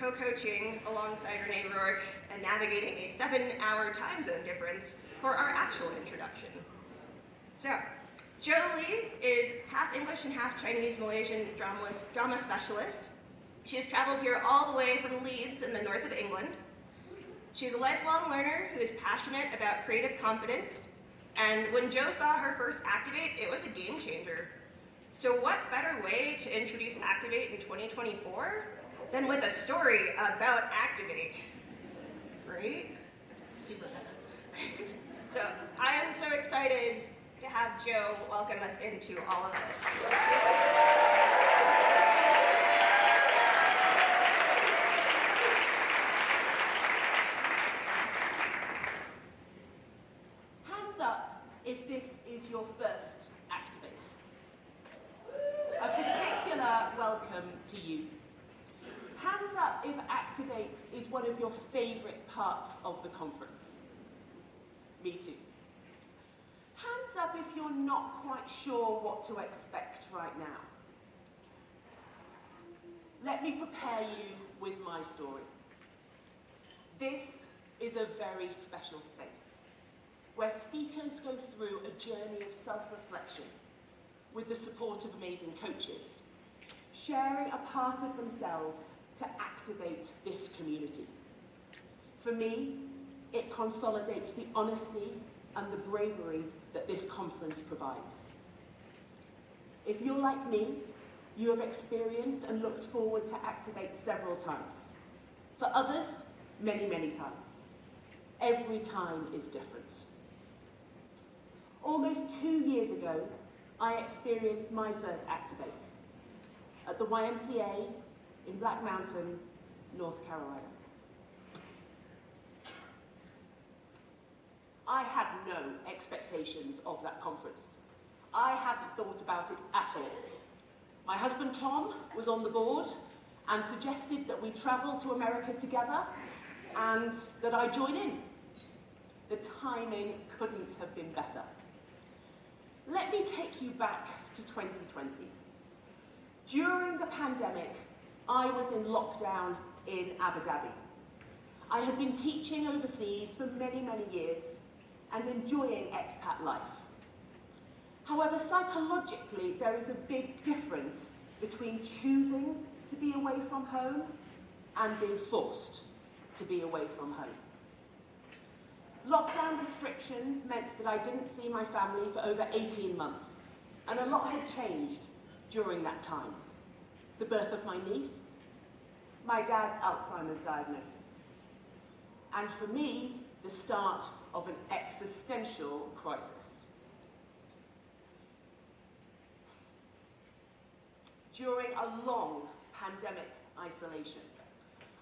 co-coaching alongside Renee Roark and navigating a 7-hour time zone difference for our actual introduction. So, Jolie is half English and half Chinese Malaysian drama specialist. She has traveled here all the way from Leeds in the north of England. She's a lifelong learner who is passionate about creative confidence, and when Jo saw her first Activate, it was a game changer. So what better way to introduce Activate in 2024 than with a story about Activate, right? Super meta. So I am so excited to have Jo welcome us into all of this. Hands up if this is your first Activate. A particular welcome to you. Hands up if Activate is one of your favourite parts of the conference. Me too. Hands up if you're not quite sure what to expect right now. Let me prepare you with my story. This is a very special space, where speakers go through a journey of self-reflection with the support of amazing coaches, sharing a part of themselves to activate this community. For me, it consolidates the honesty and the bravery that this conference provides. If you're like me, you have experienced and looked forward to Activate several times. For others, many, many times. Every time is different. Almost 2 years ago, I experienced my first Activate at the YMCA in Black Mountain, North Carolina. I had no expectations of that conference. I hadn't thought about it at all. My husband Tom was on the board and suggested that we travel to America together and that I join in. The timing couldn't have been better. Let me take you back to 2020. During the pandemic, I was in lockdown in Abu Dhabi. I had been teaching overseas for many, many years and enjoying expat life. However, psychologically, there is a big difference between choosing to be away from home and being forced to be away from home. Lockdown restrictions meant that I didn't see my family for over 18 months, and a lot had changed during that time. The birth of my niece, my dad's Alzheimer's diagnosis, and for me, the start of an existential crisis. During a long pandemic isolation,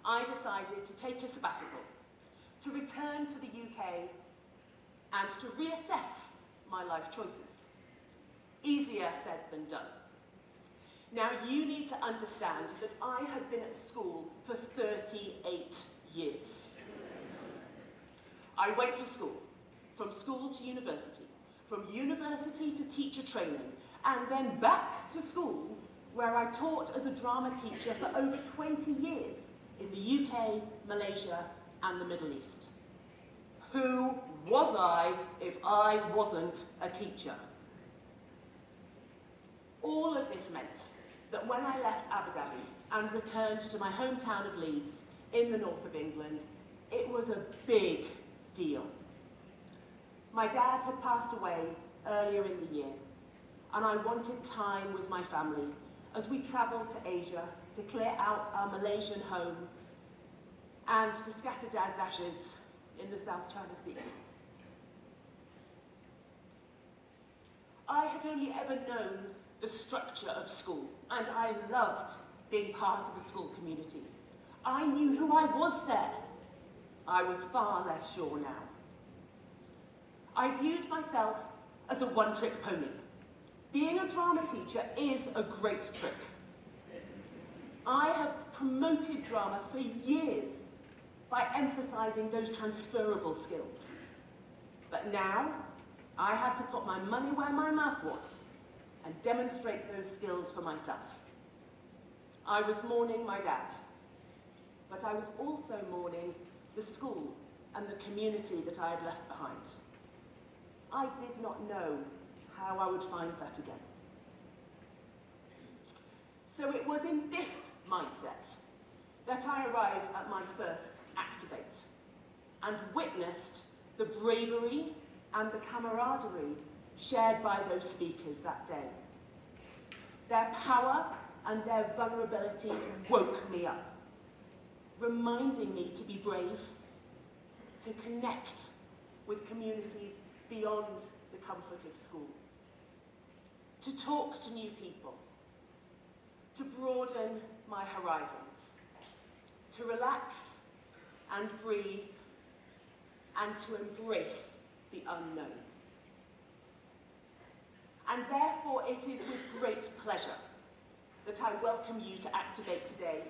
I decided to take a sabbatical, to return to the UK and to reassess my life choices. Easier said than done. Now you need to understand that I had been at school for 38 years. I went to school to university, from university to teacher training, and then back to school where I taught as a drama teacher for over 20 years in the UK, Malaysia, and the Middle East. Who was I if I wasn't a teacher? All of this meant that when I left Abu Dhabi and returned to my hometown of Leeds in the north of England, it was a big deal. My dad had passed away earlier in the year, and I wanted time with my family as we travelled to Asia to clear out our Malaysian home and to scatter Dad's ashes in the South China Sea. I had only ever known the structure of school, and I loved being part of a school community. I knew who I was there. I was far less sure now. I viewed myself as a one-trick pony. Being a drama teacher is a great trick. I have promoted drama for years by emphasising those transferable skills. But now, I had to put my money where my mouth was and demonstrate those skills for myself. I was mourning my dad. but I was also mourning the school and the community that I had left behind. I did not know how I would find that again. So it was in this mindset that I arrived at my first Activate and witnessed the bravery and the camaraderie shared by those speakers that day. Their power and their vulnerability woke me up, reminding me to be brave, to connect with communities beyond the comfort of school, to talk to new people, to broaden my horizons, to relax and breathe, and to embrace the unknown. And therefore it is with great pleasure that I welcome you to Activate today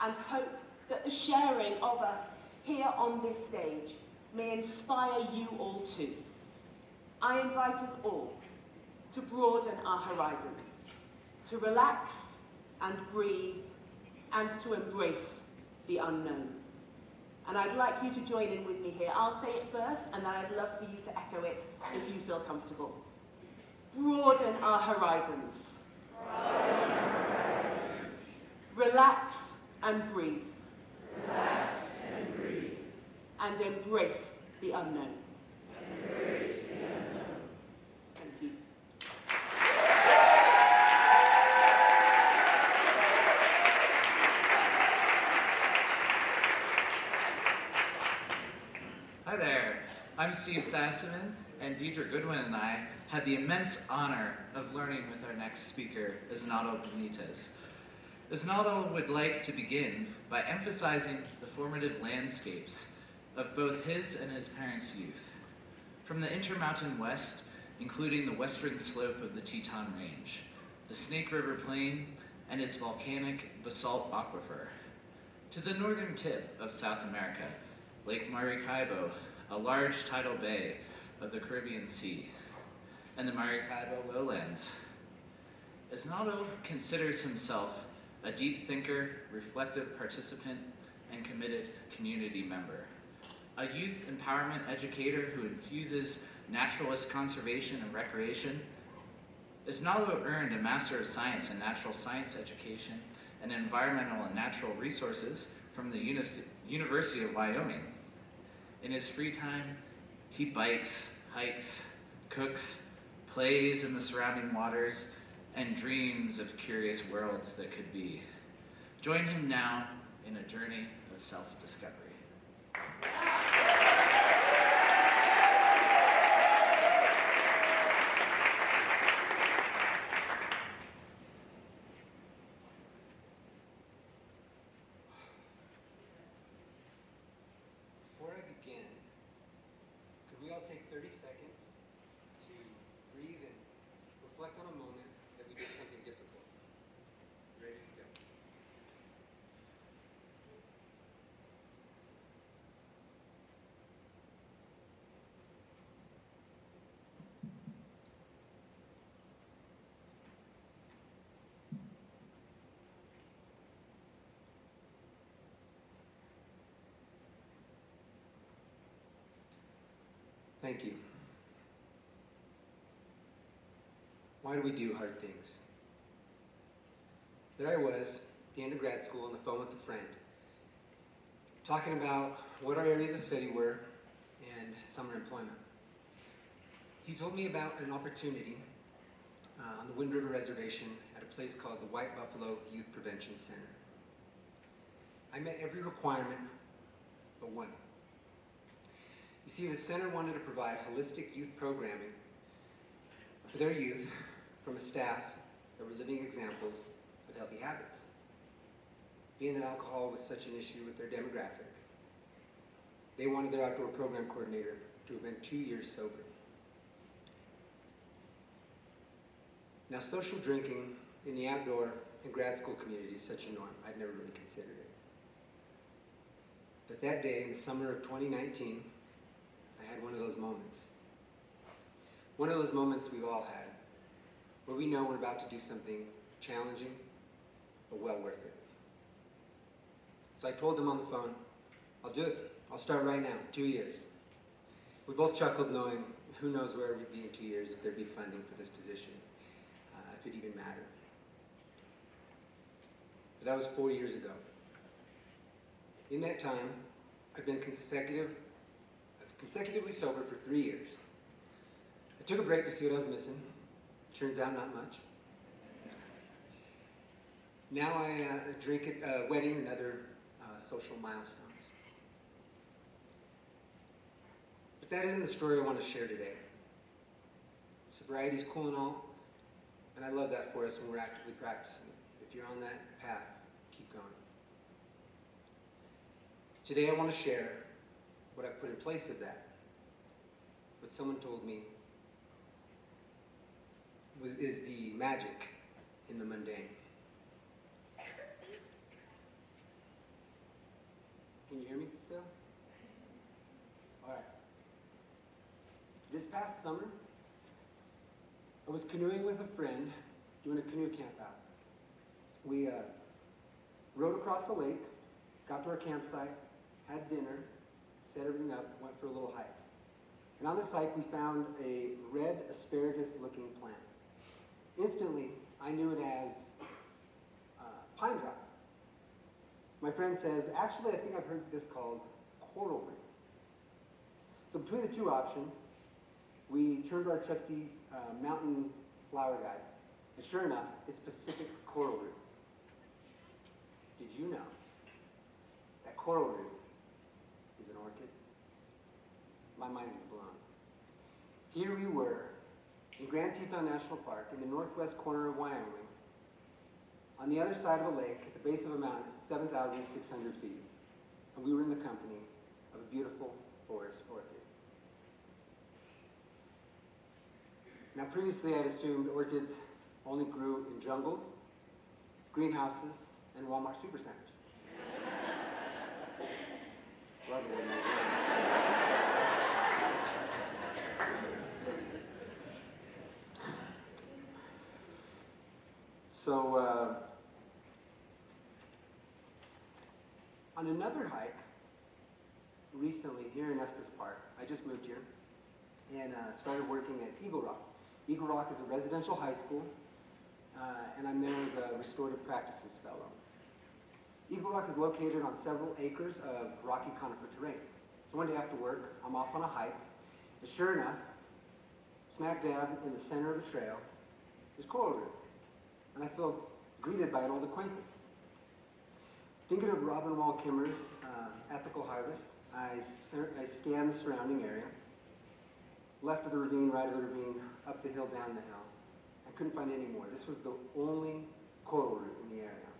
and hope that the sharing of us here on this stage may inspire you all too. I invite us all to broaden our horizons, to relax and breathe, and to embrace the unknown. And I'd like you to join in with me here. I'll say it first, and then I'd love for you to echo it if you feel comfortable. Broaden our horizons. Broaden our horizons. Relax and breathe. Relax and breathe. And embrace the unknown. Embrace the unknown. Thank you. Hi there, I'm Steve Sassaman, and Deidra Goodwin and I had the immense honor of learning with our next speaker, Asnoldo Benitez. Asnoldo would like to begin by emphasizing the formative landscapes of both his and his parents' youth. From the Intermountain West, including the western slope of the Teton Range, the Snake River Plain, and its volcanic basalt aquifer, to the northern tip of South America, Lake Maracaibo, a large tidal bay of the Caribbean Sea, and the Maracaibo lowlands. Asnoldo considers himself a deep thinker, reflective participant, and committed community member. A youth empowerment educator who infuses naturalist conservation and recreation. Asnoldo earned a Master of Science in Natural Science Education and Environmental and Natural Resources from the University of Wyoming. In his free time, he bikes, hikes, cooks, plays in the surrounding waters, and dreams of curious worlds that could be. Join him now in a journey of self-discovery. Before I begin, could we all take 30 seconds to breathe and reflect on a moment that we did something difficult? Ready to go. Thank you. Why do we do hard things? There I was, at the end of grad school, on the phone with a friend, talking about what our areas of study were and summer employment. He told me about an opportunity on the Wind River Reservation at a place called the White Buffalo Youth Prevention Center. I met every requirement but one. You see, the center wanted to provide holistic youth programming for their youth from a staff that were living examples of healthy habits. Being that alcohol was such an issue with their demographic, they wanted their outdoor program coordinator to have been 2 years sober. Now, social drinking in the outdoor and grad school community is such a norm. I'd never really considered it. But that day, in the summer of 2019, I had one of those moments. One of those moments we've all had, where we know we're about to do something challenging, but well worth it. So I told him on the phone, I'll do it. I'll start right now, 2 years. We both chuckled knowing who knows where we'd be in 2 years if there'd be funding for this position, if it even mattered. But that was 4 years ago. In that time, I've been consecutively sober for 3 years. I took a break to see what I was missing. Turns out not much. Now I drink at a wedding and other social milestones. But that isn't the story I want to share today. Sobriety's cool and all, and I love that for us when we're actively practicing. If you're on that path, keep going. Today I want to share what I put in place of that. What someone told me is the magic in the mundane. Can you hear me still? All right. This past summer, I was canoeing with a friend, doing a canoe camp out. We rowed across the lake, got to our campsite, had dinner, set everything up, went for a little hike. And on this hike, we found a red asparagus-looking plant. Instantly, I knew it as pine drop. My friend says, actually, I think I've heard this called coral root. So between the two options, we turned to our trusty mountain flower guide. And sure enough, it's Pacific coral root. Did you know that coral root is an orchid? My mind was blown. Here we were in Grand Teton National Park in the northwest corner of Wyoming, on the other side of a lake at the base of a mountain 7,600 feet. And we were in the company of a beautiful forest orchid. Now previously I'd assumed orchids only grew in jungles, greenhouses, and Walmart supercenters. Love it. So, on another hike, recently here in Estes Park, I just moved here, and started working at Eagle Rock. Eagle Rock is a residential high school, and I'm there as a restorative practices fellow. Eagle Rock is located on several acres of rocky conifer terrain. So one day after work, I'm off on a hike, and sure enough, smack dab in the center of the trail is coral root. And I feel greeted by an old acquaintance. Thinking of Robin Wall Kimmerer's Ethical Harvest, I scanned the surrounding area, left of the ravine, right of the ravine, up the hill, down the hill. I couldn't find any more. This was the only coral root in the area.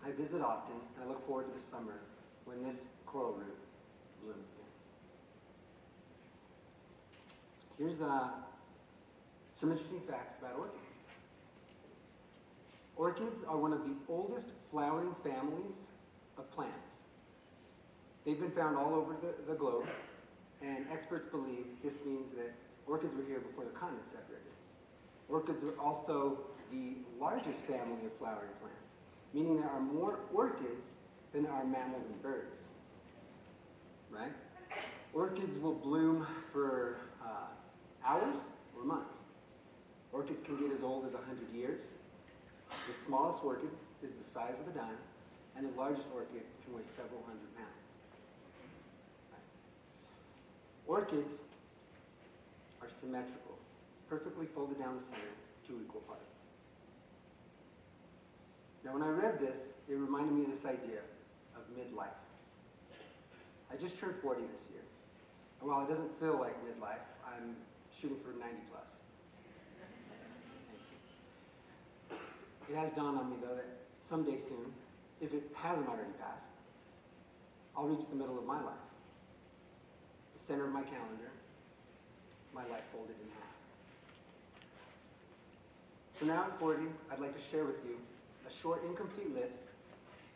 I visit often, and I look forward to the summer when this coral root blooms again. Here's some interesting facts about orchids. Orchids are one of the oldest flowering families of plants. They've been found all over the globe, and experts believe this means that orchids were here before the continents separated. Orchids are also the largest family of flowering plants, meaning there are more orchids than there are mammals and birds, right? Orchids will bloom for hours or months. Orchids can get as old as 100 years. The smallest orchid is the size of a dime, and the largest orchid can weigh several hundred pounds. Orchids are symmetrical, perfectly folded down the center, 2 equal parts. Now when I read this, it reminded me of this idea of midlife. I just turned 40 this year, and while it doesn't feel like midlife, I'm shooting for 90 plus. It has dawned on me, though, that someday soon, if it hasn't already passed, I'll reach the middle of my life. The center of my calendar, my life folded in half. So now at 40, I'd like to share with you a short, incomplete list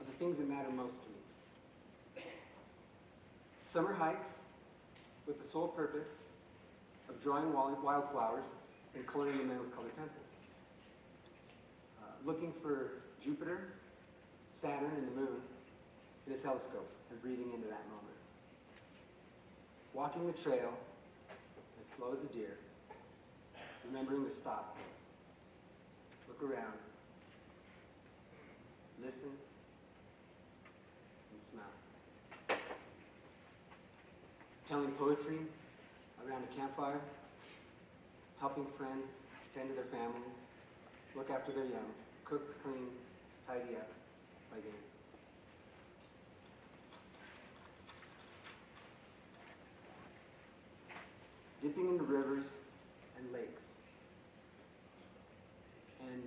of the things that matter most to me. Summer hikes with the sole purpose of drawing wildflowers and coloring them in with colored pencils. Looking for Jupiter, Saturn, and the moon in a telescope and breathing into that moment. Walking the trail as slow as a deer, remembering to stop, look around, listen, and smell. Telling poetry around a campfire, helping friends tend to their families, look after their young, cook, clean, tidy up by games. Dipping into rivers and lakes, and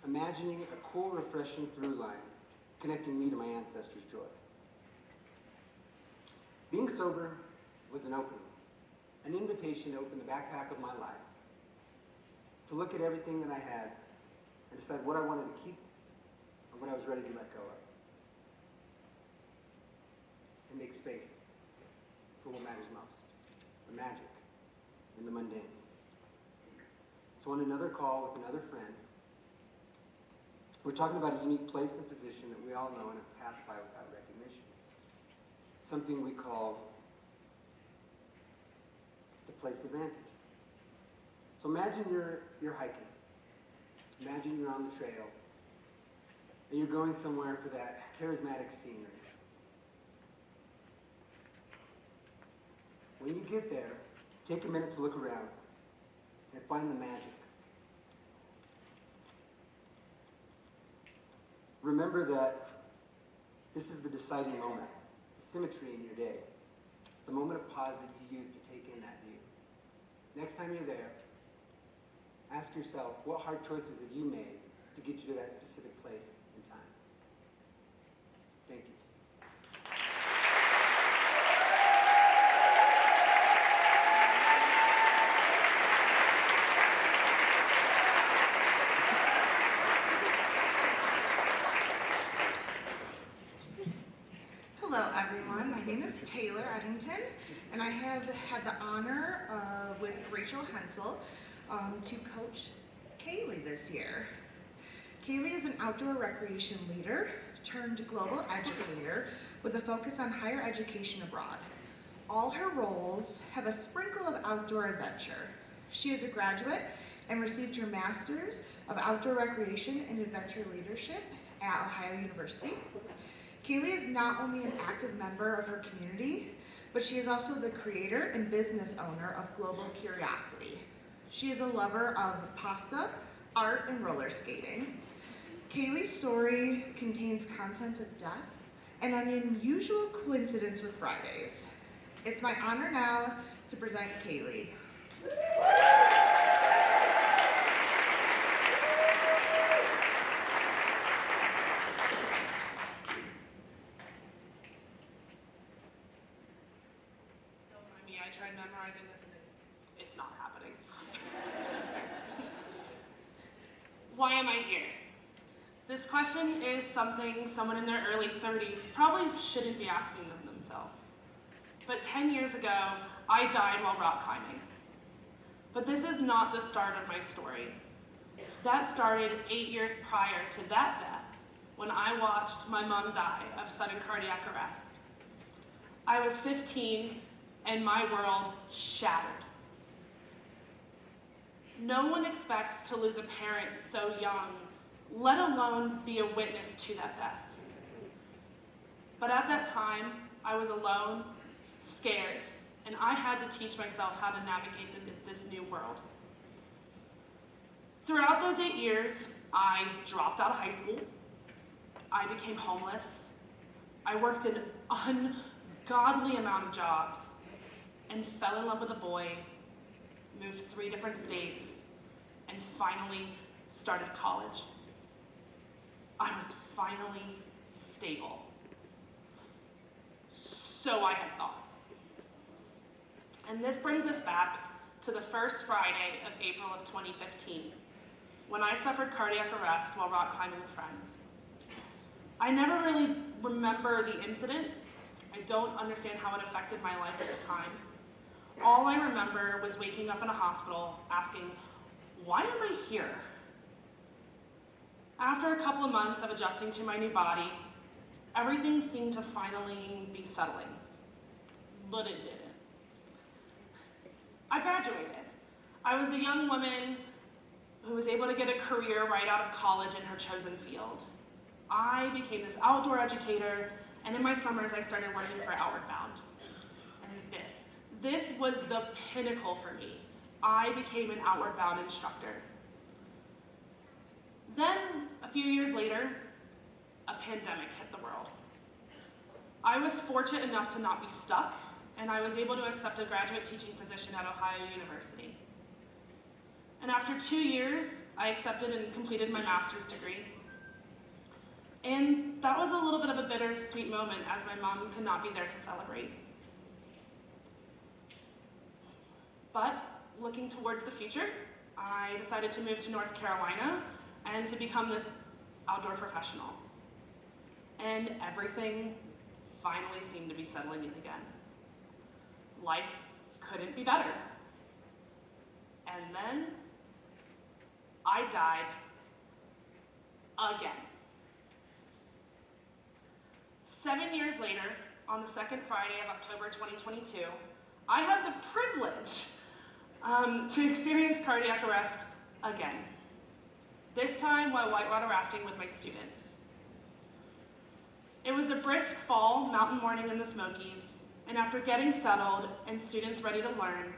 imagining a cool, refreshing through line connecting me to my ancestors' joy. Being sober was an opening, an invitation to open the backpack of my life, to look at everything that I had and decide what I wanted to keep and what I was ready to let go of, and make space for what matters most, the magic in the mundane. So on another call with another friend, we're talking about a unique place and position that we all know and have passed by without recognition. Something we call the place of vantage. So imagine you're hiking. Imagine you're on the trail and you're going somewhere for that charismatic scenery. When you get there, take a minute to look around and find the magic. Remember that this is the deciding moment, the symmetry in your day, the moment of pause that you use to take in that view. Next time you're there, ask yourself, what hard choices have you made to get you to that specific place and time? Thank you. Hello everyone, my name is Taylor Eddington, and I have had the honor with Rachel Hunsell to coach Kaileigh this year. Kaileigh is an outdoor recreation leader turned global educator with a focus on higher education abroad. All her roles have a sprinkle of outdoor adventure. She is a graduate and received her Master's of Outdoor Recreation and Adventure Leadership at Ohio University. Kaileigh is not only an active member of her community, but she is also the creator and business owner of Global Curiosity. She is a lover of pasta, art, and roller skating. Kaileigh's story contains content of death and an unusual coincidence with Fridays. It's my honor now to present Kaileigh. Memorizing this and it's not happening. Why am I here? This question is something someone in their early 30s probably shouldn't be asking them themselves. But 10 years ago, I died while rock climbing. But this is not the start of my story. That started 8 years prior to that death, when I watched my mom die of sudden cardiac arrest. I was 15, and my world shattered. No one expects to lose a parent so young, let alone be a witness to that death. But at that time, I was alone, scared, and I had to teach myself how to navigate this new world. Throughout those 8 years, I dropped out of high school, I became homeless, I worked an ungodly amount of jobs, and fell in love with a boy, moved 3 different states, and finally started college. I was finally stable. So I had thought. And this brings us back to the first Friday of April of 2015, when I suffered cardiac arrest while rock climbing with friends. I never really remember the incident. I don't understand how it affected my life at the time. All I remember was waking up in a hospital asking, why am I here? After a couple of months of adjusting to my new body, everything seemed to finally be settling. But it didn't. I graduated. I was a young woman who was able to get a career right out of college in her chosen field. I became this outdoor educator, and in my summers I started working for Outward Bound. And this was the pinnacle for me. I became an Outward Bound instructor. Then, a few years later, a pandemic hit the world. I was fortunate enough to not be stuck, and I was able to accept a graduate teaching position at Ohio University. And after 2 years, I accepted and completed my master's degree. And that was a little bit of a bittersweet moment as my mom could not be there to celebrate. But looking towards the future, I decided to move to North Carolina and to become this outdoor professional. And everything finally seemed to be settling in again. Life couldn't be better. And then I died again. 7 years later, on the second Friday of October 2022, I had the privilege to experience cardiac arrest again. This time while whitewater rafting with my students. It was a brisk fall mountain morning in the Smokies, and after getting settled and students ready to learn,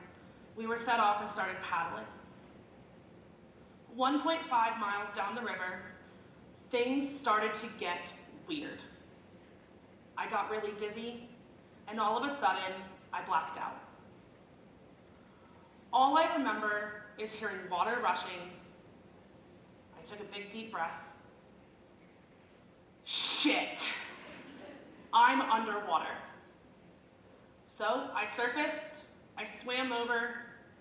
we were set off and started paddling. 1.5 miles down the river, things started to get weird. I got really dizzy, and all of a sudden, I blacked out. All I remember is hearing water rushing. I took a big deep breath. Shit! I'm underwater. So I surfaced, I swam over,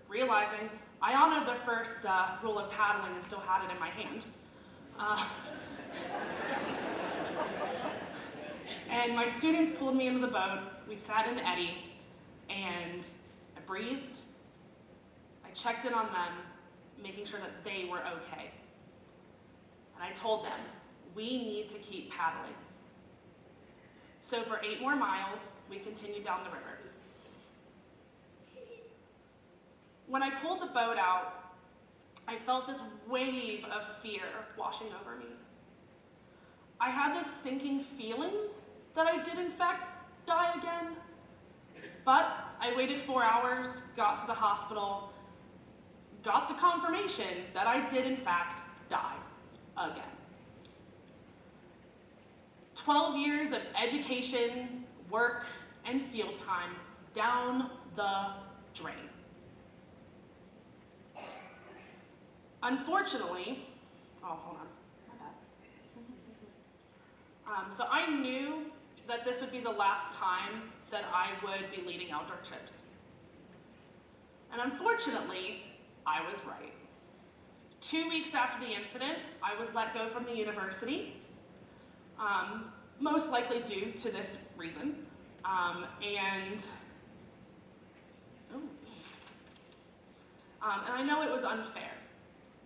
realizing I honored the first rule of paddling and still had it in my hand. And my students pulled me into the boat, we sat in the eddy, and I breathed, I checked in on them, making sure that they were okay. And I told them, we need to keep paddling. So for 8 more miles, we continued down the river. When I pulled the boat out, I felt this wave of fear washing over me. I had this sinking feeling that I did in fact die again. But I waited 4 hours, got to the hospital, got the confirmation that I did in fact die again. 12 years of education, work, and field time down the drain. Unfortunately, hold on, my bad. So I knew that this would be the last time that I would be leading outdoor trips. And unfortunately, I was right. 2 weeks after the incident, I was let go from the university, most likely due to this reason. And I know it was unfair.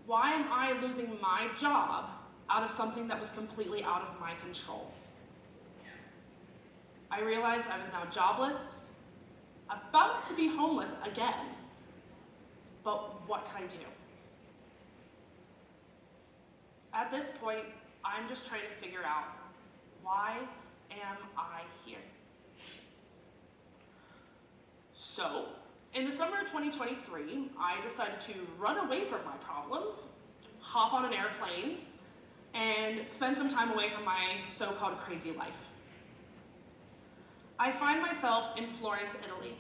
Why am I losing my job out of something that was completely out of my control? I realized I was now jobless, about to be homeless again. But what can I do? At this point, I'm just trying to figure out, why am I here? So, in the summer of 2023, I decided to run away from my problems, hop on an airplane, and spend some time away from my so-called crazy life. I find myself in Florence, Italy.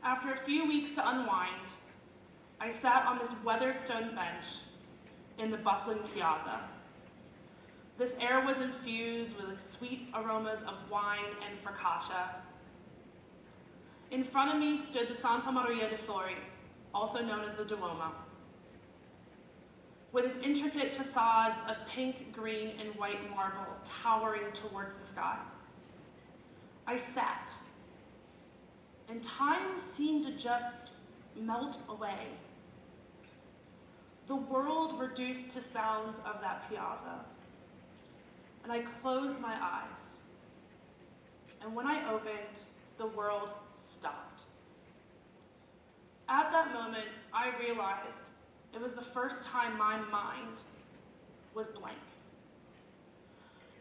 After a few weeks to unwind, I sat on this weathered stone bench in the bustling piazza. This air was infused with sweet aromas of wine and focaccia. In front of me stood the Santa Maria de Fiori, also known as the Duomo, with its intricate facades of pink, green, and white marble towering towards the sky. I sat, and time seemed to just melt away. The world reduced to sounds of that piazza. and I closed my eyes. And when I opened, the world stopped. At that moment, I realized it was the first time my mind was blank.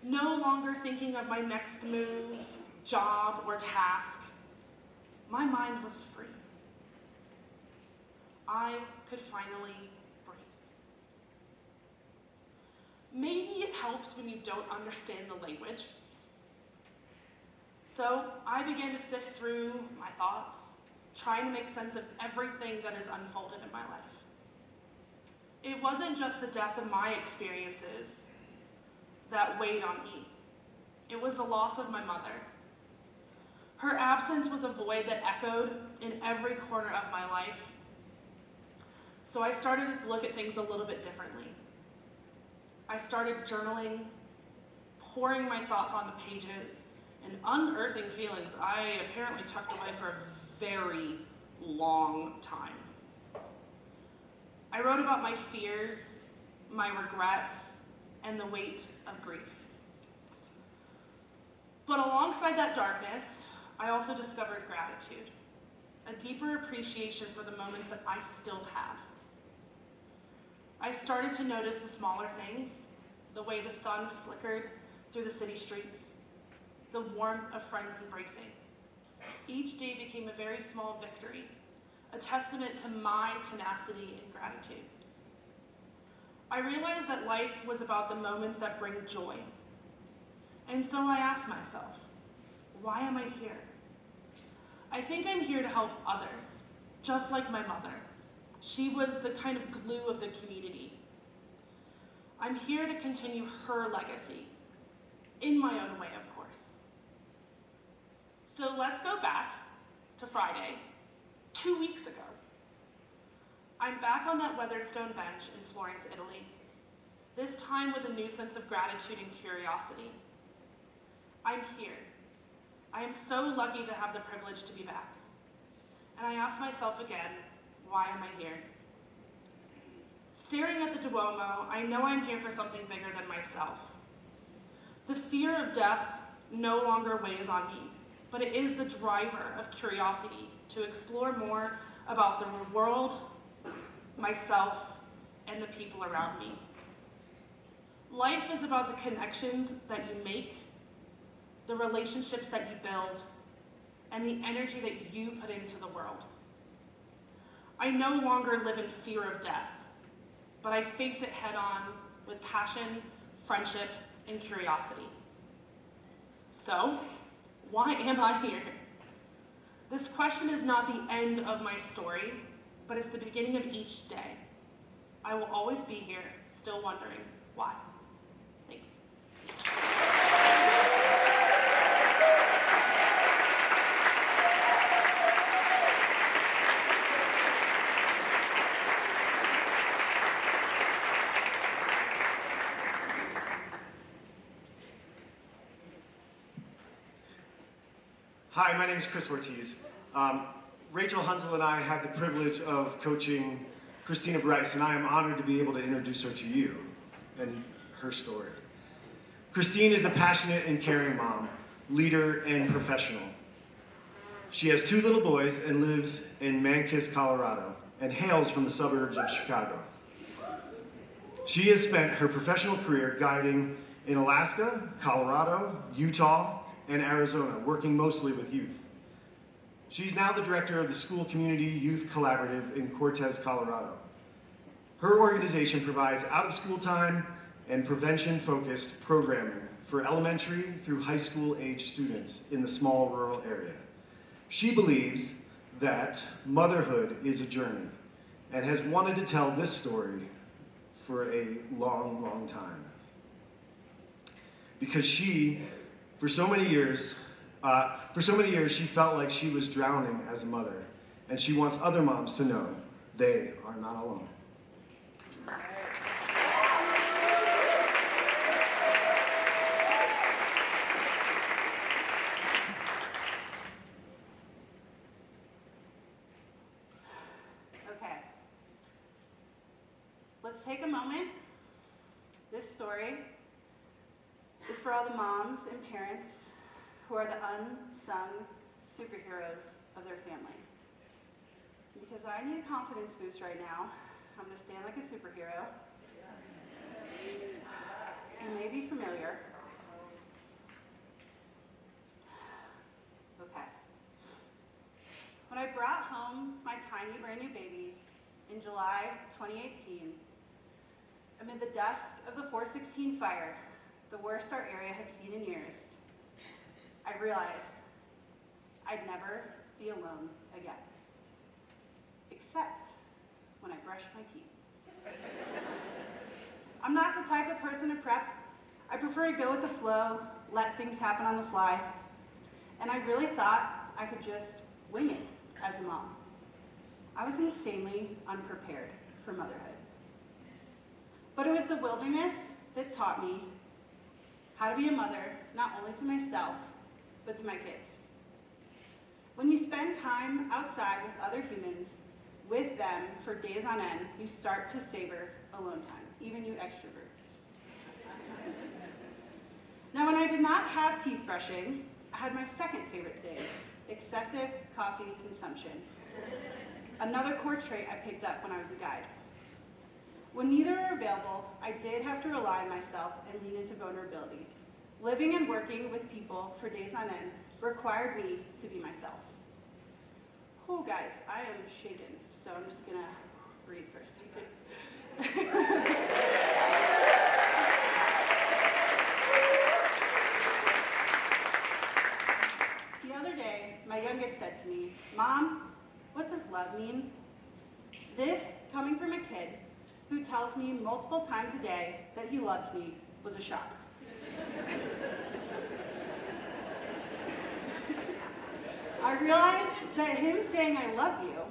No longer thinking of my next move, job, or task. My mind was free. I could finally breathe. Maybe it helps when you don't understand the language. So I began to sift through my thoughts, trying to make sense of everything that has unfolded in my life. It wasn't just the death of my experiences that weighed on me. It was the loss of my mother. Her absence was a void that echoed in every corner of my life. So I started to look at things a little bit differently. I started journaling, pouring my thoughts on the pages, and unearthing feelings I apparently tucked away for a very long time. I wrote about my fears, my regrets, and the weight of grief. But alongside that darkness, I also discovered gratitude, a deeper appreciation for the moments that I still have. I started to notice the smaller things, the way the sun flickered through the city streets, the warmth of friends embracing. Each day became a very small victory, a testament to my tenacity and gratitude. I realized that life was about the moments that bring joy. And so I asked myself, why am I here? I think I'm here to help others, just like my mother. She was the kind of glue of the community. I'm here to continue her legacy, in my own way, of course. So let's go back to Friday, 2 weeks ago. I'm back on that weathered stone bench in Florence, Italy, this time with a new sense of gratitude and curiosity. I'm here. I am so lucky to have the privilege to be back. And I ask myself again, why am I here? Staring at the Duomo, I know I'm here for something bigger than myself. The fear of death no longer weighs on me, but it is the driver of curiosity to explore more about the world, myself, and the people around me. Life is about the connections that you make, the relationships that you build, and the energy that you put into the world. I no longer live in fear of death, but I face it head on with passion, friendship, and curiosity. So, why am I here? This question is not the end of my story, but it's the beginning of each day. I will always be here, still wondering why. Thanks. Hi, my name is Chris Ortiz. Rachel Hunsell and I had the privilege of coaching Christina Brice, and I am honored to be able to introduce her to you and her story. Christine is a passionate and caring mom, leader, and professional. She has 2 little boys and lives in Mancos, Colorado, and hails from the suburbs of Chicago. She has spent her professional career guiding in Alaska, Colorado, Utah, and Arizona, working mostly with youth. She's now the director of the School Community Youth Collaborative in Cortez, Colorado. Her organization provides out-of-school time and prevention-focused programming for elementary through high school age students in the small rural area. She believes that motherhood is a journey and has wanted to tell this story for a long, long time. Because for so many years, she felt like she was drowning as a mother, and she wants other moms to know they are not alone. Okay. Let's take a moment. This story is It's for all the moms and parents who are the unsung superheroes of their family. Because I need a confidence boost right now, I'm going to stand like a superhero. You may be familiar. Okay. When I brought home my tiny brand new baby in July 2018, amid the dust of the 416 fire, the worst our area had seen in years, I realized I'd never be alone again. Except when I brush my teeth. I'm not the type of person to prep. I prefer to go with the flow, let things happen on the fly. And I really thought I could just wing it as a mom. I was insanely unprepared for motherhood. But it was the wilderness that taught me how to be a mother, not only to myself, but to my kids. When you spend time outside with other humans, with them for days on end, you start to savor alone time, even you extroverts. Now, when I did not have teeth brushing, I had my second favorite thing, excessive coffee consumption. Another core trait I picked up when I was a guide. When neither are available, I did have to rely on myself and lean into vulnerability. Living and working with people for days on end required me to be myself. Oh, guys, I am shaken, so I'm just gonna breathe for a second. The other day, my youngest said to me, "Mom, what does love mean?" This, coming from a kid who tells me multiple times a day that he loves me, was a shock. I realized that him saying "I love you"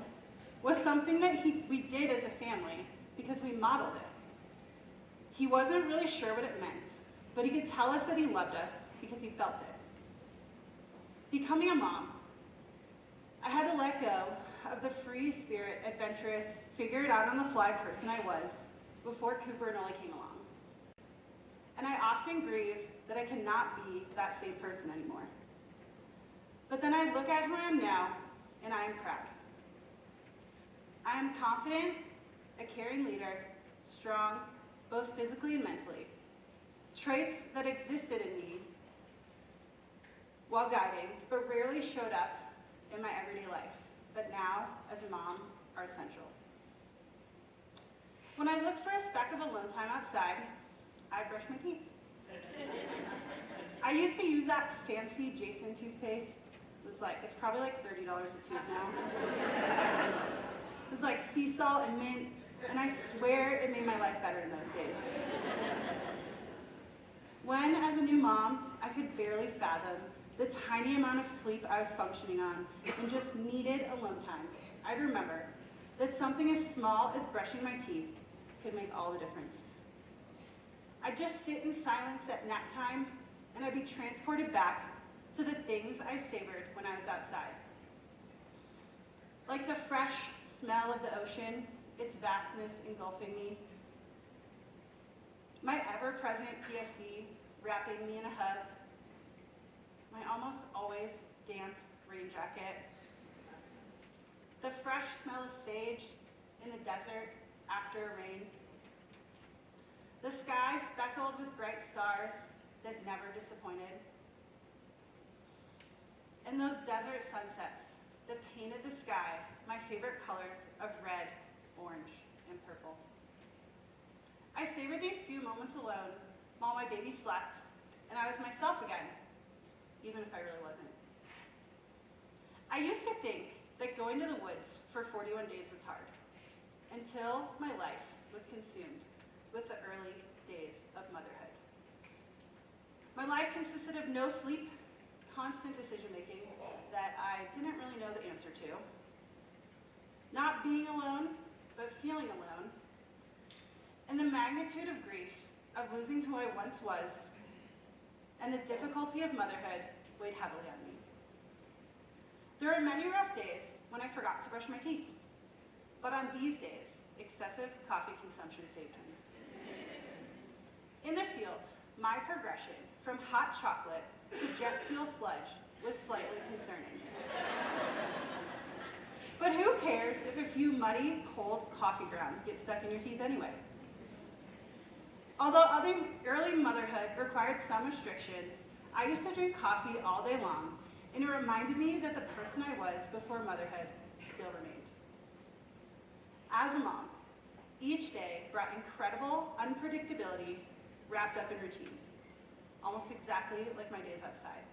was something that we did as a family because we modeled it. He wasn't really sure what it meant, but he could tell us that he loved us because he felt it. Becoming a mom, I had to let go of the free spirit, adventurous, figure it out on the fly person I was before Cooper and Ollie came along. And I often grieve that I cannot be that same person anymore. But then I look at who I am now, and I am proud. I am confident, a caring leader, strong, both physically and mentally. Traits that existed in me while guiding, but rarely showed up in my everyday life, but now, as a mom, are essential. When I look for a speck of alone time outside, I brush my teeth. I used to use that fancy Jason toothpaste. It's probably like $30 a tube now. It was like sea salt and mint, and I swear it made my life better in those days. When, as a new mom, I could barely fathom the tiny amount of sleep I was functioning on and just needed alone time, I'd remember that something as small as brushing my teeth could make all the difference. I'd just sit in silence at nap time, and I'd be transported back to the things I savored when I was outside. Like the fresh smell of the ocean, its vastness engulfing me. My ever-present PFD wrapping me in a hug. My almost always damp rain jacket. The fresh smell of sage in the desert after a rain. The sky speckled with bright stars that never disappointed. And those desert sunsets that painted the sky my favorite colors of red, orange, and purple. I savored these few moments alone while my baby slept, and I was myself again, even if I really wasn't. I used to think that going to the woods for 41 days was hard, until my life was consumed with the early days of motherhood. My life consisted of no sleep, constant decision-making that I didn't really know the answer to, not being alone, but feeling alone, and the magnitude of grief of losing who I once was, and the difficulty of motherhood weighed heavily on me. There were many rough days when I forgot to brush my teeth, but on these days, excessive coffee consumption saved me. In the field, my progression from hot chocolate to jet fuel sludge was slightly concerning. But who cares if a few muddy, cold coffee grounds get stuck in your teeth anyway? Although early motherhood required some restrictions, I used to drink coffee all day long, and it reminded me that the person I was before motherhood still remained. As a mom, each day brought incredible unpredictability wrapped up in routine, almost exactly like my days outside.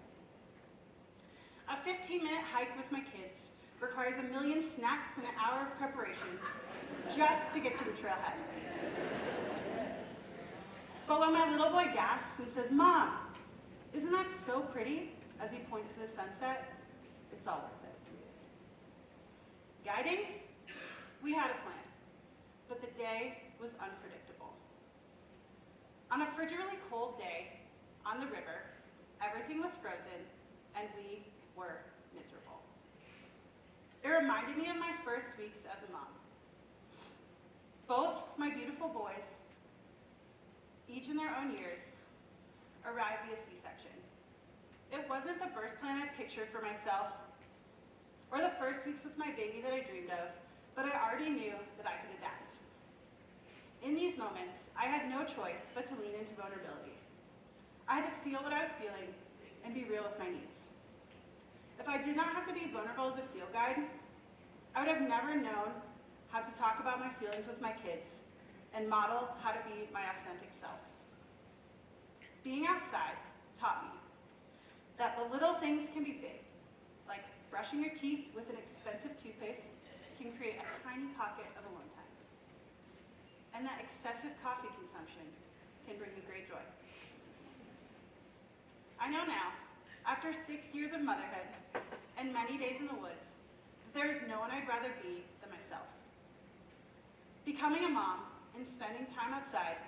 A 15-minute hike with my kids requires a million snacks and an hour of preparation just to get to the trailhead. But when my little boy gasps and says, "Mom, isn't that so pretty?" as he points to the sunset, it's all worth it. Guiding? We had a plan, but the day was unpredictable. On a frigidly cold day on the river, everything was frozen and we were miserable. It reminded me of my first weeks as a mom. Both my beautiful boys, each in their own years, arrived via C-section. It wasn't the birth plan I pictured for myself or the first weeks with my baby that I dreamed of, but I already knew that I could adapt. In these moments, I had no choice but to lean into vulnerability. I had to feel what I was feeling and be real with my needs. If I did not have to be vulnerable as a field guide, I would have never known how to talk about my feelings with my kids and model how to be my authentic self. Being outside taught me that the little things can be big, like brushing your teeth with an expensive toothpaste can create a tiny pocket of alone time, and that excessive coffee consumption can bring you great joy. I know now, after 6 years of motherhood and many days in the woods, that there is no one I'd rather be than myself. Becoming a mom and spending time outside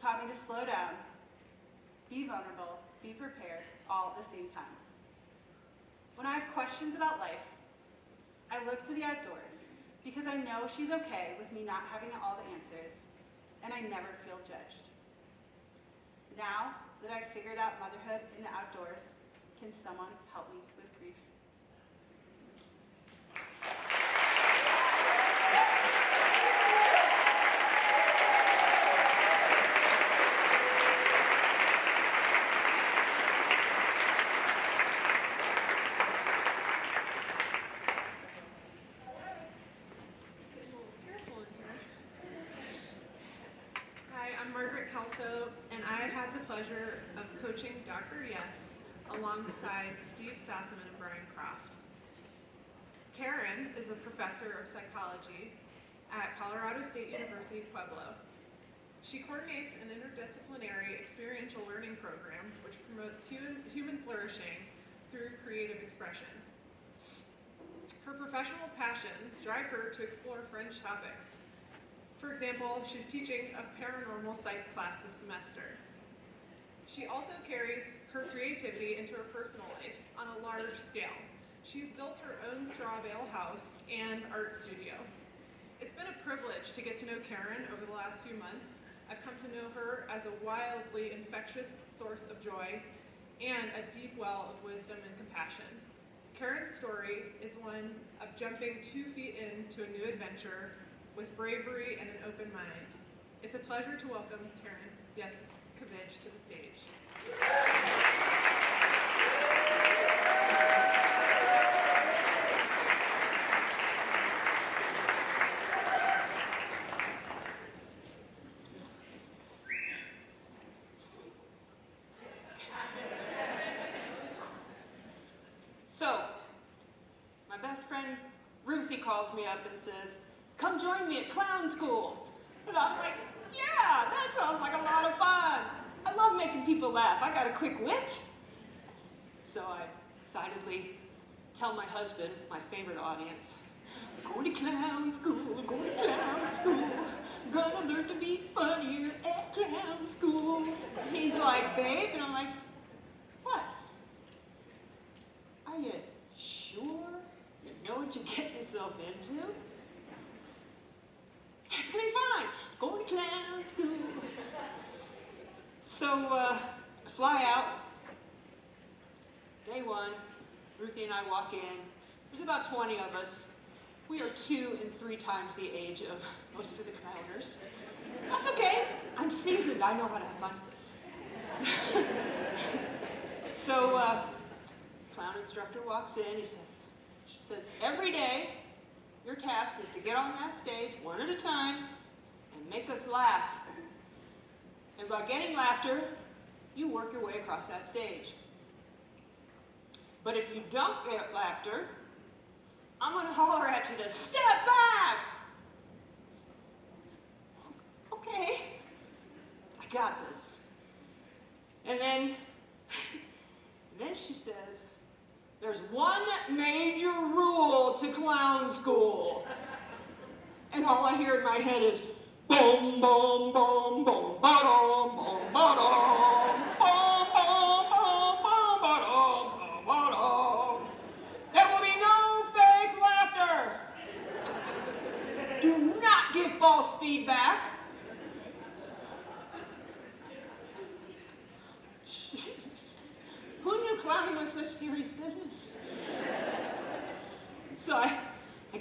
taught me to slow down, be vulnerable, be prepared, all at the same time. When I have questions about life, I look to the outdoors because I know she's okay with me not having all the answers, and I never feel judged. Now that I've figured out motherhood in the outdoors, can someone help me with grief? Margaret Kelso, and I had the pleasure of coaching Dr. Yes alongside Steve Sassaman and Brian Croft. Karen is a professor of psychology at Colorado State University, Pueblo. She coordinates an interdisciplinary experiential learning program which promotes human flourishing through creative expression. Her professional passions drive her to explore fringe topics. For example, she's teaching a paranormal psych class this semester. She also carries her creativity into her personal life on a large scale. She's built her own straw bale house and art studio. It's been a privilege to get to know Karen over the last few months. I've come to know her as a wildly infectious source of joy and a deep well of wisdom and compassion. Karen's story is one of jumping 2 feet into a new adventure with bravery and an open mind. It's a pleasure to welcome Karen Yescavage to the stage. So, my best friend Ruthie calls me up and says, "Come join me at clown school." And I'm like, yeah, that sounds like a lot of fun. I love making people laugh. I got a quick wit. So I excitedly tell my husband, my favorite audience, "Going to clown school, going to clown school. Gonna learn to be funnier at clown school." He's like, "Babe," and I'm like, "What? Are you sure you know what you get yourself into?" "That's gonna be fine. Going to clown school." So, fly out. Day one, Ruthie and I walk in. There's about 20 of us. We are 2 and 3 times the age of most of the clowners. That's okay. I'm seasoned. I know how to have fun. So, clown instructor walks in. She says, every day, your task is to get on that stage one at a time and make us laugh. And by getting laughter, you work your way across that stage. But if you don't get laughter, I'm going to holler at you to step back. Okay, I got this. And then she says, there's one major rule to clown school. And all I hear in my head is, boom, boom, boom, boom, ba-dum, boom, ba-dum, boom, boom, boom, boom, ba-dum, boom, ba-dum. There will be no fake laughter. Do not give false feedback. Jeez. Who knew clowning was such serious business? So I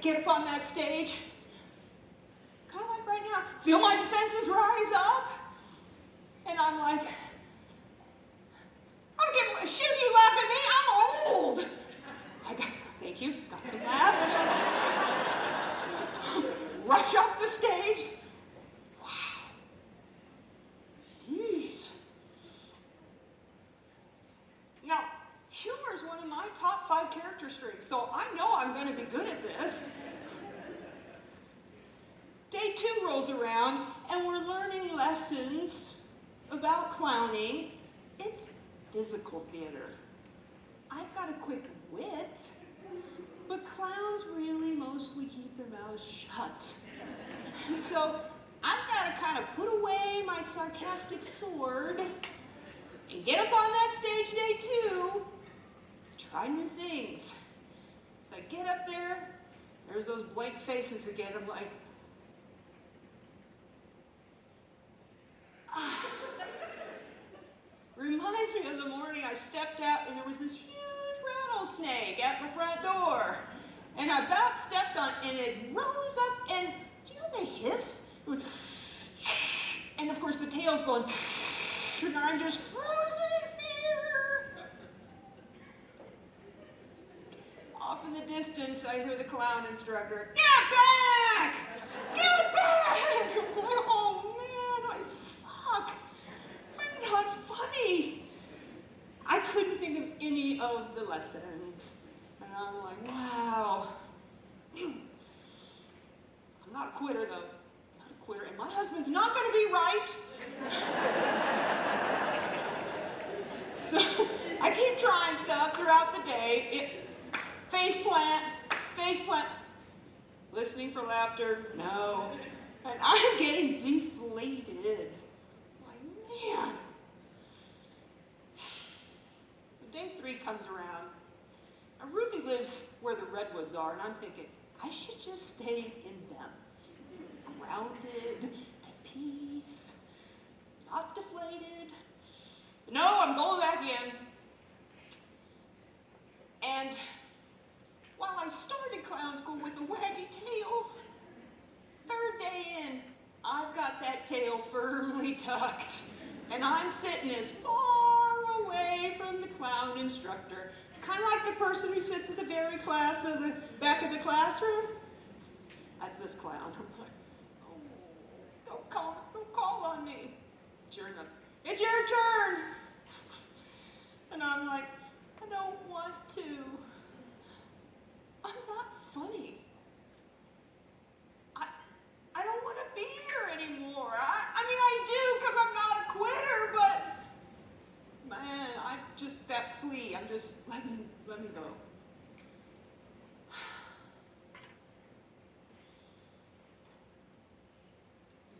get up on that stage, kind of like right now, feel my defenses rise up, and I'm like, I don't give a shit if you laugh at me, I'm old. Thank you, got some laughs. Rush off the stage. Wow. Jeez. Now, humor is one of my top 5 character strengths, so I know I'm going to be good at this. Day 2 rolls around, and we're learning lessons about clowning. It's physical theater. I've got a quick wit, but clowns really mostly keep their mouths shut. And so I've got to kind of put away my sarcastic sword and get up on that stage day 2, try new things. So I get up there, there's those blank faces again. I'm like, ah. Reminds me of the morning I stepped out and there was this huge rattlesnake at my front door. And I about stepped on it and it rose up and, do you know they hiss? It went, and of course the tail's going, and I'm just frozen in fear. Off in the distance, I hear the clown instructor, get back! Get back! I'm like, oh man, I suck. I'm not funny. I couldn't think of any of the lessons. And I'm like, wow. I'm not a quitter though. Not a quitter. And my husband's not going to be right. So I keep trying stuff throughout the day. Face plant, listening for laughter, no. And I'm getting deflated. Like, man. So day 3 comes around. And Ruthie lives where the redwoods are, and I'm thinking, I should just stay in them. Grounded, at peace, not deflated. No, I'm going back in. And while I started clown school with a waggy tail, 3rd day in, I've got that tail firmly tucked. And I'm sitting as far away from the clown instructor, kind of like the person who sits at the very class of the back of the classroom. That's this clown. I'm like, oh, don't call on me. Sure enough, it's your turn. And I'm like, I don't want to. I'm not funny. I don't want to be here anymore. I mean, I do because I'm not a quitter, but man, I'm just that flea. I'm just, let me go.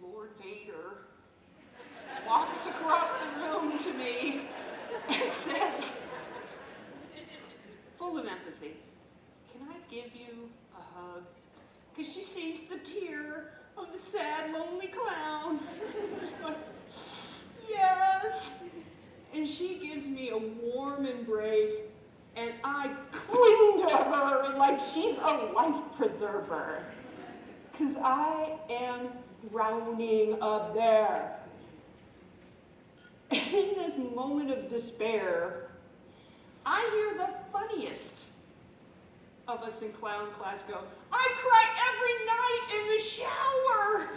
Lord Vader walks across the room to me and says, full of empathy, can I give you a hug? Because she sees the tear of the sad, lonely clown. I'm just like, yes. a life preserver, because I am drowning up there. And in this moment of despair, I hear the funniest of us in clown class go, I cry every night in the shower.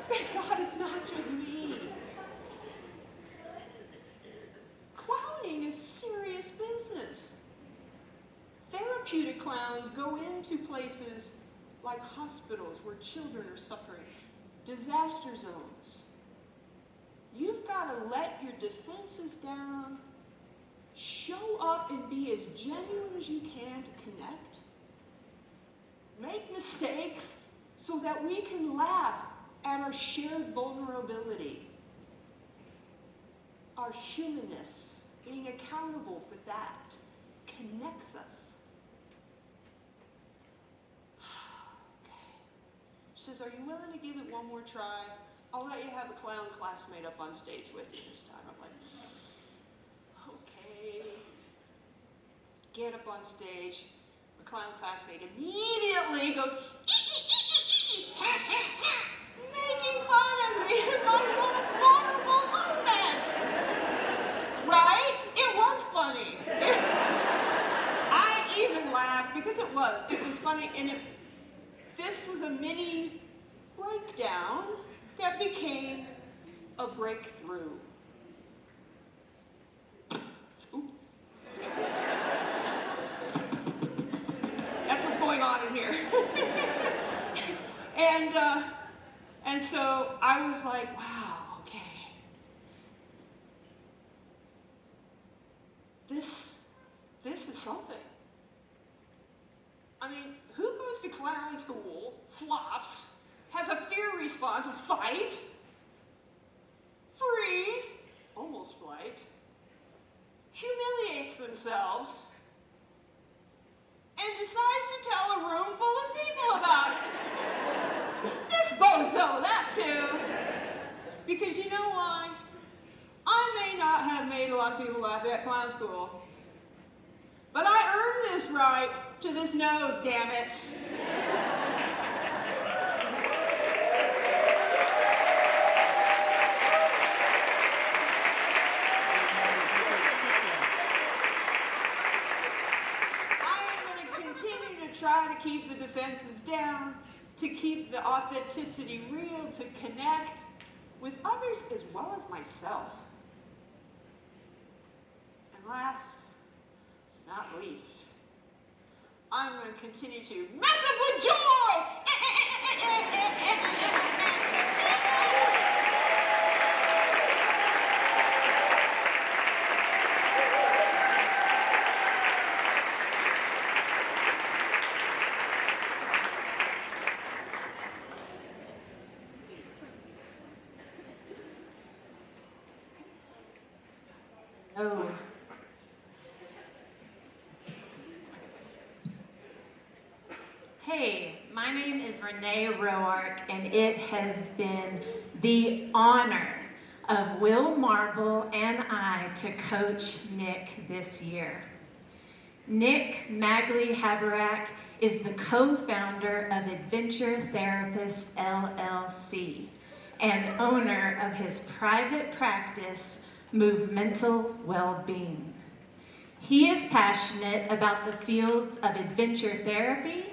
Thank God it's not just me. Clowning is serious business. Therapeutic clowns go into places like hospitals where children are suffering, disaster zones. You've got to let your defenses down, show up and be as genuine as you can to connect, make mistakes so that we can laugh at our shared vulnerability, our humanness, being accountable for that connects us. Okay. She says, are you willing to give it one more try? I'll let you have a clown classmate up on stage with you this time. I'm like, okay. Get up on stage. My clown classmate immediately goes, making fun of me in my most vulnerable moments. Right? It was funny. I even laughed because it was funny, and this was a mini breakdown that became a breakthrough. Ooh. That's what's going on in here. And so I was like, wow, okay. This is something. I mean, who goes to clown school, flops, has a fear response, a fight, freeze, almost flight, humiliates themselves, and decides to tell a room full of people about it? This bozo, that too. Because you know why? I may not have made a lot of people laugh at clown school, but I earned this right to this nose, damn it. Try to keep the defenses down, to keep the authenticity real, to connect with others as well as myself. And last, not least, I'm going to continue to mess up with joy! Oh. Hey, my name is Renee Roark, and it has been the honor of Will Marble and I to coach Nick this year. Nick Magle-Haberek is the co-founder of Adventure Therapist LLC and owner of his private practice, Movemental Well-Being. He is passionate about the fields of adventure therapy,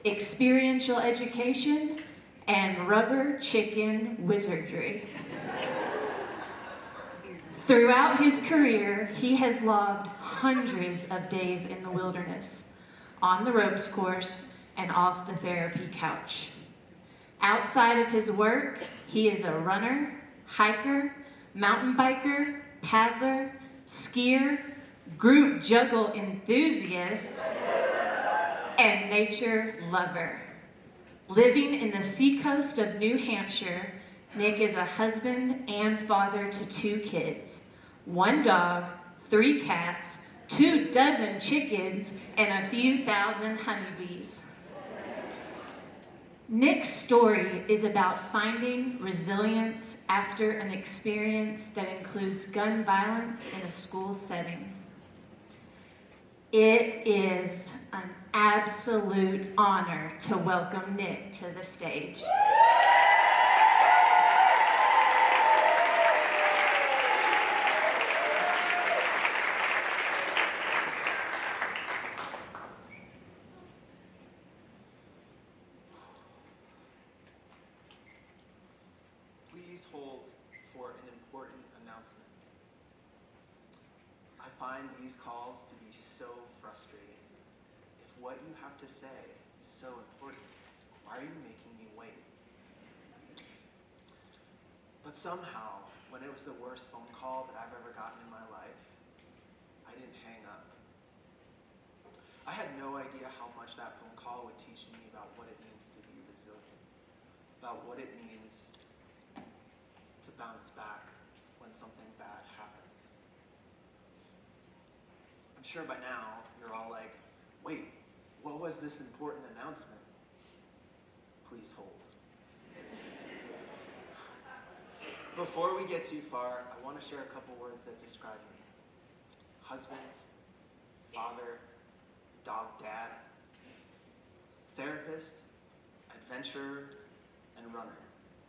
experiential education, and rubber chicken wizardry. Throughout his career, he has logged hundreds of days in the wilderness, on the ropes course, and off the therapy couch. Outside of his work, he is a runner, hiker, mountain biker, paddler, skier, group juggle enthusiast, and nature lover. Living in the seacoast of New Hampshire, Nick is a husband and father to 2 kids, 1 dog, 3 cats, 24 chickens, and a few thousand honeybees. Nick's story is about finding resilience after an experience that includes gun violence in a school setting. It is an absolute honor to welcome Nick to the stage. Please hold for an important announcement. I find these calls to be so frustrating. If what you have to say is so important, why are you making me wait? But somehow, when it was the worst phone call that I've ever gotten in my life, I didn't hang up. I had no idea how much that phone call would teach me about what it means to be resilient, about what it means to bounce back when something bad happens. I'm sure by now you're all like, wait, what was this important announcement? Please hold. Before we get too far, I want to share a couple words that describe me. Husband, father, dog dad, therapist, adventurer, and runner.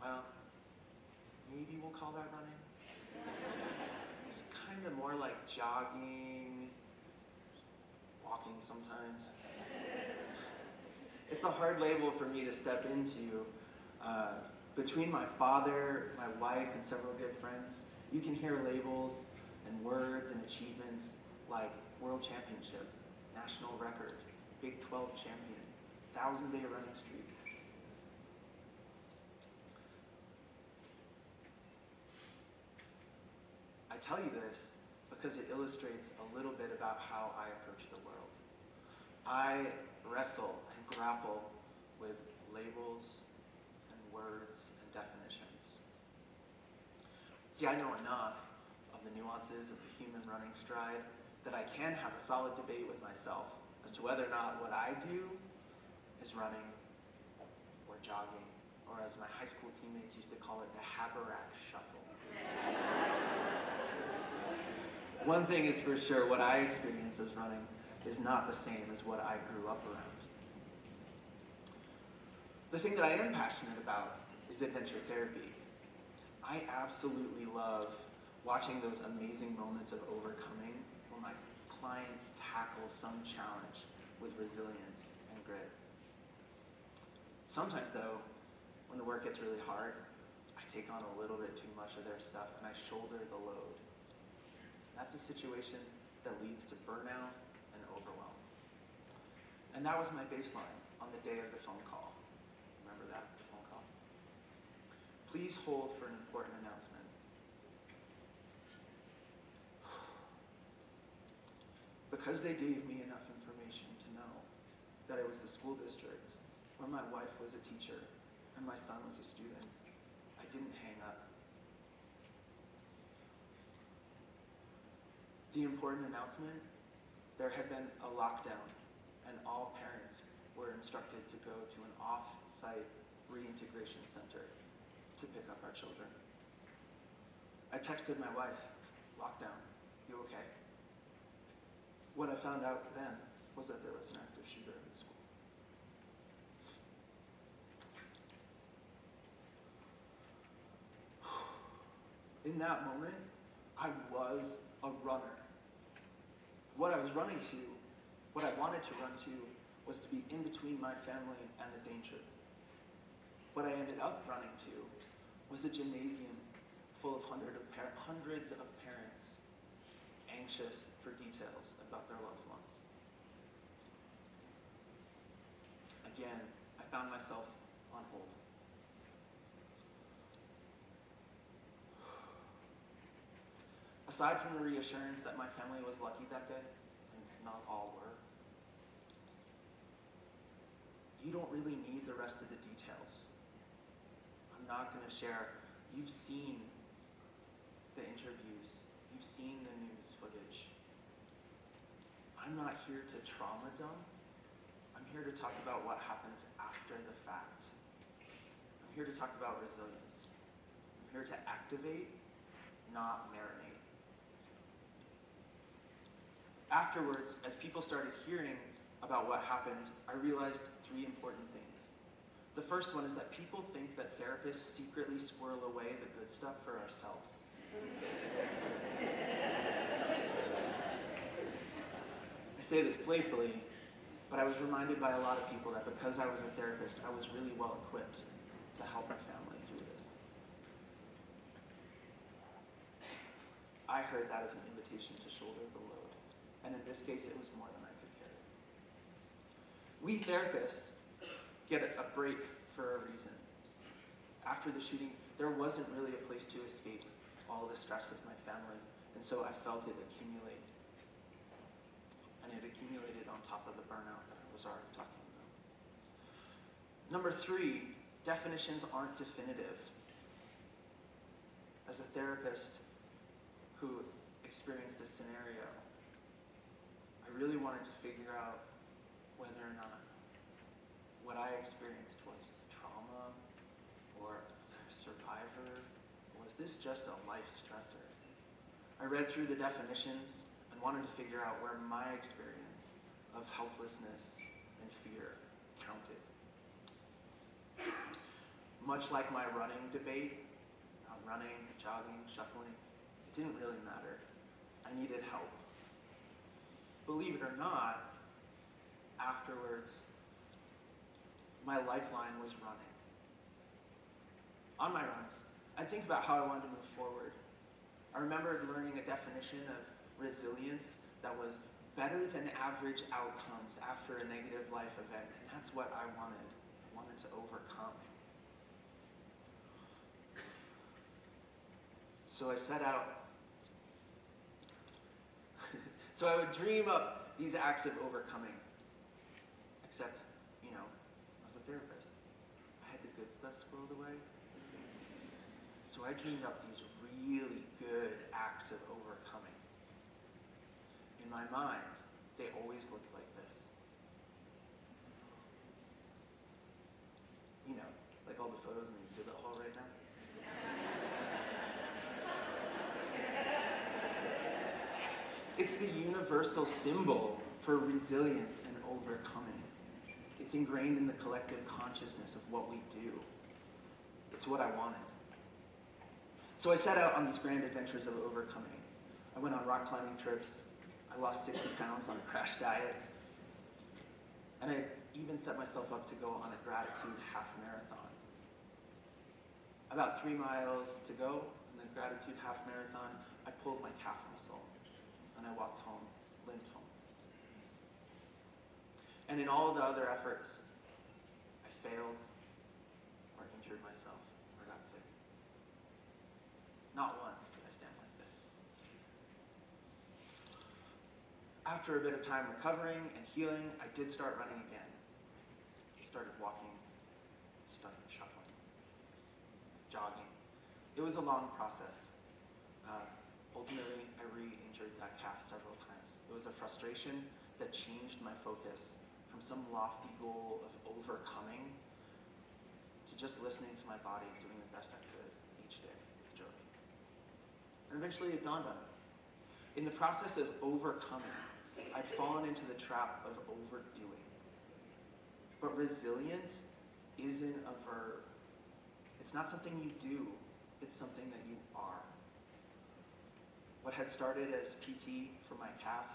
Well, maybe we'll call that running. It's kind of more like jogging, walking sometimes. It's a hard label for me to step into. Between my father, my wife, and several good friends, you can hear labels and words and achievements like World Championship, National Record, Big 12 Champion, 1,000-day running streak. I tell you this because it illustrates a little bit about how I approach the world. I wrestle and grapple with labels and words and definitions. See, I know enough of the nuances of the human running stride that I can have a solid debate with myself as to whether or not what I do is running or jogging, or as my high school teammates used to call it, the Haberek shuffle. One thing is for sure, what I experience as running is not the same as what I grew up around. The thing that I am passionate about is adventure therapy. I absolutely love watching those amazing moments of overcoming when my clients tackle some challenge with resilience and grit. Sometimes though, when the work gets really hard, I take on a little bit too much of their stuff and I shoulder the load. That's a situation that leads to burnout and overwhelm. And that was my baseline on the day of the phone call. Remember that, the phone call? Please hold for an important announcement. Because they gave me enough information to know that it was the school district, where my wife was a teacher and my son was a student, I didn't hang up. The important announcement, there had been a lockdown and all parents were instructed to go to an off-site reintegration center to pick up our children. I texted my wife, lockdown, you okay? What I found out then was that there was an active shooter in the school. In that moment, I was a runner. What I was running to, what I wanted to run to, was to be in between my family and the danger. What I ended up running to was a gymnasium full of hundreds of parents anxious for details about their loved ones. Again, I found myself on hold. Aside from the reassurance that my family was lucky that day, and not all were, you don't really need the rest of the details. I'm not going to share. You've seen the interviews. You've seen the news footage. I'm not here to trauma dump. I'm here to talk about what happens after the fact. I'm here to talk about resilience. I'm here to activate, not marinate. Afterwards, as people started hearing about what happened, I realized 3 important things. The first one is that people think that therapists secretly squirrel away the good stuff for ourselves. I say this playfully, but I was reminded by a lot of people that because I was a therapist, I was really well equipped to help my family through this. I heard that as an invitation to shoulder the load, and in this case, it was more than I could carry. We therapists get a break for a reason. After the shooting, there wasn't really a place to escape all the stress of my family, and so I felt it accumulate. And it accumulated on top of the burnout that I was already talking about. Number 3, definitions aren't definitive. As a therapist who experienced this scenario, I really wanted to figure out whether or not what I experienced was trauma, or was I a survivor, or was this just a life stressor? I read through the definitions and wanted to figure out where my experience of helplessness and fear counted. Much like my running debate, running, jogging, shuffling, it didn't really matter. I needed help. Believe it or not, afterwards, my lifeline was running. On my runs, I'd think about how I wanted to move forward. I remembered learning a definition of resilience that was better than average outcomes after a negative life event, and that's what I wanted. I wanted to overcome. So I set out. So I would dream up these acts of overcoming, except, I was a therapist. I had the good stuff squirreled away. So I dreamed up these really good acts of overcoming. In my mind, they always looked like this. Like all the photos in the exhibit hall right now. It's the universal symbol for resilience and overcoming. It's ingrained in the collective consciousness of what we do. It's what I wanted. So I set out on these grand adventures of overcoming. I went on rock climbing trips. I lost 60 pounds on a crash diet. And I even set myself up to go on a gratitude half marathon. About 3 miles to go in the gratitude half marathon, I pulled my calf muscle and I walked home, limped home. And in all the other efforts, I failed or injured myself or got sick. Not once did I stand like this. After a bit of time recovering and healing, I did start running again. Started walking, started shuffling, jogging. It was a long process. Ultimately, I re-injured that calf several times. It was a frustration that changed my focus from some lofty goal of overcoming to just listening to my body and doing the best I could each day with joy. And eventually it dawned on me. In the process of overcoming, I'd fallen into the trap of overdoing. But resilient isn't a verb. It's not something you do, it's something that you are. What had started as PT for my calf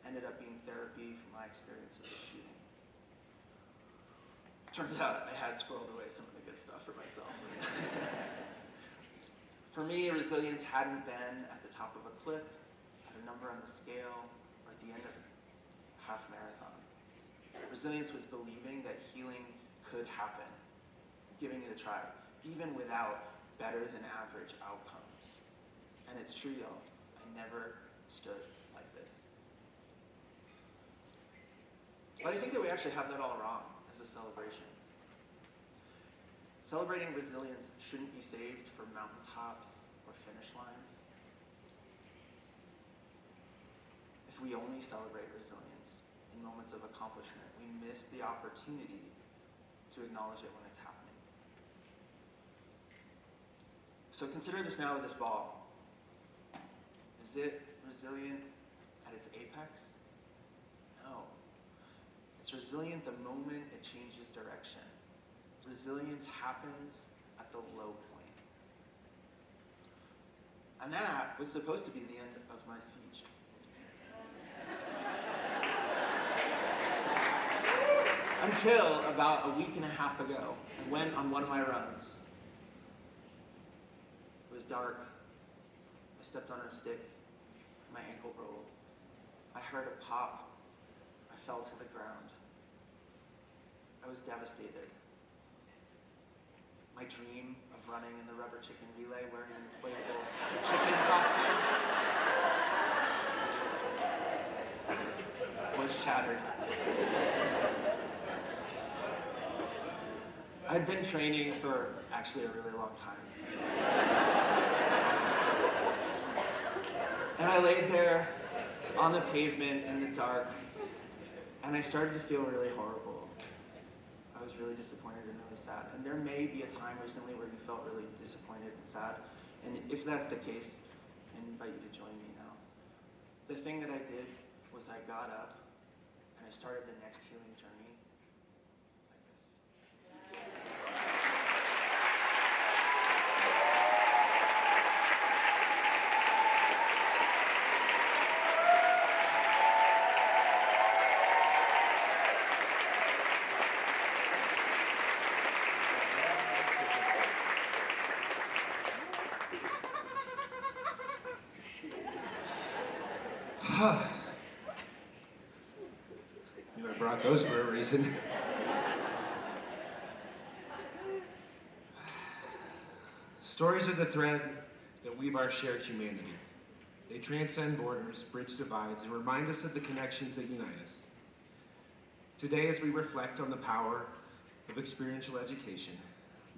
ended up being therapy for my experience of the shooting. Turns out I had squirreled away some of the good stuff for myself. For me, resilience hadn't been at the top of a cliff, at a number on the scale, or at the end of a half marathon. Resilience was believing that healing could happen, giving it a try, even without better than average outcomes. And it's true, y'all, I never stood like this. But I think that we actually have that all wrong as a celebration. Celebrating resilience shouldn't be saved for mountaintops or finish lines. If we only celebrate resilience in moments of accomplishment, we miss the opportunity to acknowledge it when it's happening. So consider this now with this ball. Is it resilient and at its apex? No. It's resilient the moment it changes direction. Resilience happens at the low point. And that was supposed to be the end of my speech. Until about a week and a half ago, I went on one of my runs. It was dark. I stepped on a stick. My ankle rolled. I heard a pop. I fell to the ground. I was devastated. My dream of running in the rubber chicken relay wearing an inflatable chicken costume was shattered. I'd been training for actually a really long time. And I laid there on the pavement in the dark, and I started to feel really horrible. I was really disappointed and really sad. And there may be a time recently where you felt really disappointed and sad. And if that's the case, I invite you to join me now. The thing that I did was I got up and I started the next healing journey like this. Knew I brought those for a reason. Stories are the thread that weave our shared humanity. They transcend borders, bridge divides, and remind us of the connections that unite us. Today, as we reflect on the power of experiential education,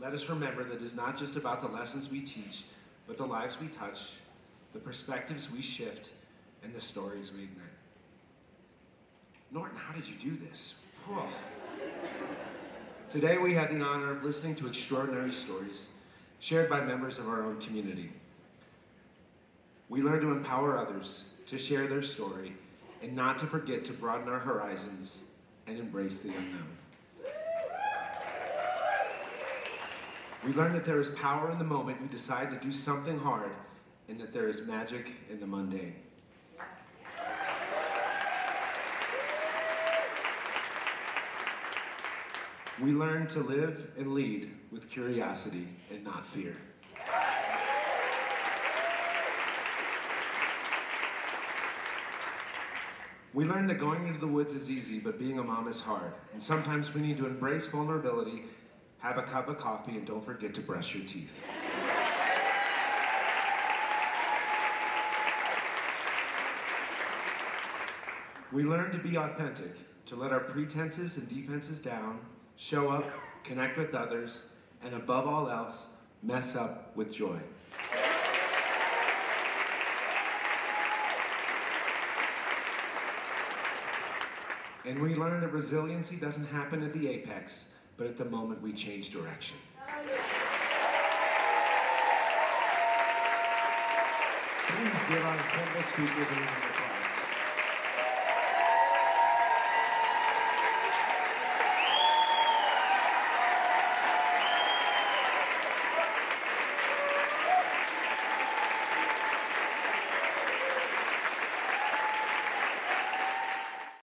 let us remember that it is not just about the lessons we teach, but the lives we touch, the perspectives we shift, and the stories we ignite. Norton, how did you do this? Whoa. Today we had the honor of listening to extraordinary stories shared by members of our own community. We learned to empower others to share their story and not to forget to broaden our horizons and embrace the unknown. We learned that there is power in the moment you decide to do something hard and that there is magic in the mundane. We learn to live and lead with curiosity and not fear. We learn that going into the woods is easy, but being a mom is hard. And sometimes we need to embrace vulnerability, have a cup of coffee, and don't forget to brush your teeth. We learn to be authentic, to let our pretenses and defenses down, show up, connect with others, and above all else, mess up with joy. And we learn that resiliency doesn't happen at the apex, but at the moment we change direction. Please give our incredible speakers a round of applause.